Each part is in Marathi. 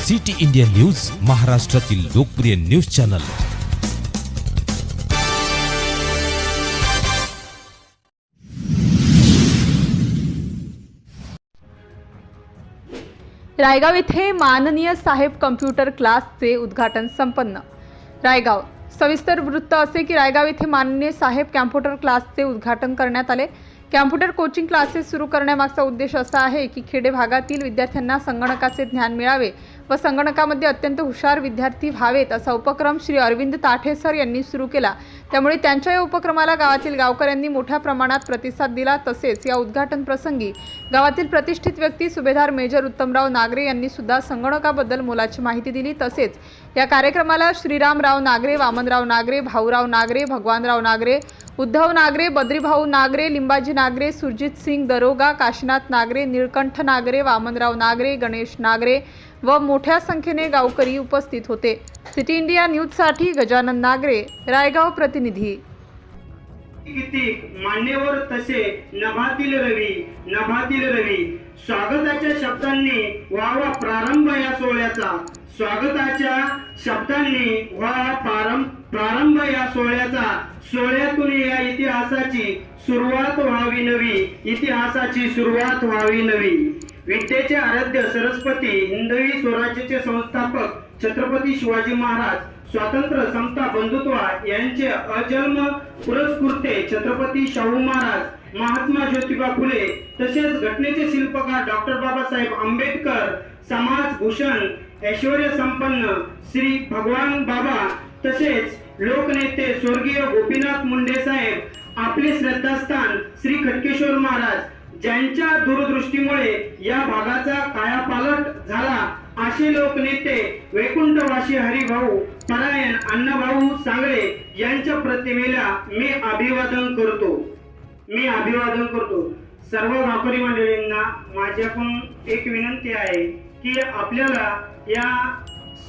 सिटी इंडिया न्यूज, महाराष्ट्रातील लोकप्रिय न्यूज चॅनल। रायगाव येथे माननीय साहेब कम्प्युटर क्लासचे उद्घाटन संपन्न। रायगाव सविस्तर वृत्त असे की रायगाव येथे माननीय साहेब कम्प्युटर क्लासचे उद्घाटन करण्यात आले। कम्प्युटर कोचिंग क्लासेस सुरू करण्यामागचा उद्देश असा आहे की खेडे भागातील विद्यार्थ्यांना संगणकाचे ज्ञान मिळावे व संगणकामध्ये अत्यंत हुशार विद्यार्थी व्हावेत असा उपक्रम श्री अरविंद ताठे सर यांनी सुरू केला। त्यामुळे त्यांच्या या उपक्रमाला गावातील गावकऱ्यांनी मोठ्या प्रमाणात प्रतिसाद दिला। तसेच या उद्घाटन प्रसंगी गावातील प्रतिष्ठित व्यक्ती सुभेदार मेजर उत्तमराव नागरे यांनी सुद्धा संगणकाबद्दल मोलाची माहिती दिली। तसेच या कार्यक्रमाला श्रीरामराव नागरे, वामनराव नागरे, भाऊराव नागरे, भगवानराव नागरे, उद्धव नागरे, बद्रीभाऊ नागरे, लिंबाजी नागरे, सुरजित सिंग दरोगा, काशीनाथ नागरे, निळकंठ नागरे, वामनराव नागरे, गणेश नागरे व मोठ्या संख्येने गावकरी उपस्थित होते। सिटी इंडिया न्यूज साठी गजानन नागरे, रायगाव प्रतिनिधी। किती मान्यवर तसे नभातील रवी स्वागताच्या शब्दांनी व्हावा प्रारंभ या सोहळ्याचा, स्वागताच्या शब्दांनी व्हावा प्रारंभ या सोहळ्याचा, सोहळ्यातून या इतिहासाची सुरुवात व्हावी नवी, इतिहासाची सुरुवात व्हावी नवी। विद्येचे आराध्य सरस्वती, हिंदवी स्वराज्याचे संस्थापक छत्रपती शिवाजी महाराज, स्वातंत्र्य समता बंधुत्व यांचे अजन्म पुरस्कृते छत्रपती शाहू महाराज, महात्मा ज्योतिबा फुले तसेच घटनेचे शिल्पकार डॉक्टर बाबासाहेब आंबेडकर, समाज भूषण ऐश्वर्य संपन्न श्री भगवान बाबा तसेच लोकनेते स्वर्गीय गोपीनाथ मुंडे साहेब, आपले श्रद्धास्थान श्री खडकेश्वर महाराज ज्यांच्या दूरदृष्टीमुळे या भागाचा कायापालट झाला, असे लोकनेते वैकुंठवासी हरिभाऊ परायण अण्णाभाऊ सांगळे यांच्या प्रतिमेला मी अभिवादन करतो। सर्व गावकरी मंडळींना माझ्याकडून एक विनंती आहे की आपल्याला या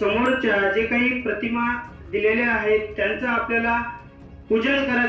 समोरच्या जे काही प्रतिमा दिलेल्या आहेत त्यांचं आपल्याला पूजन करायचं।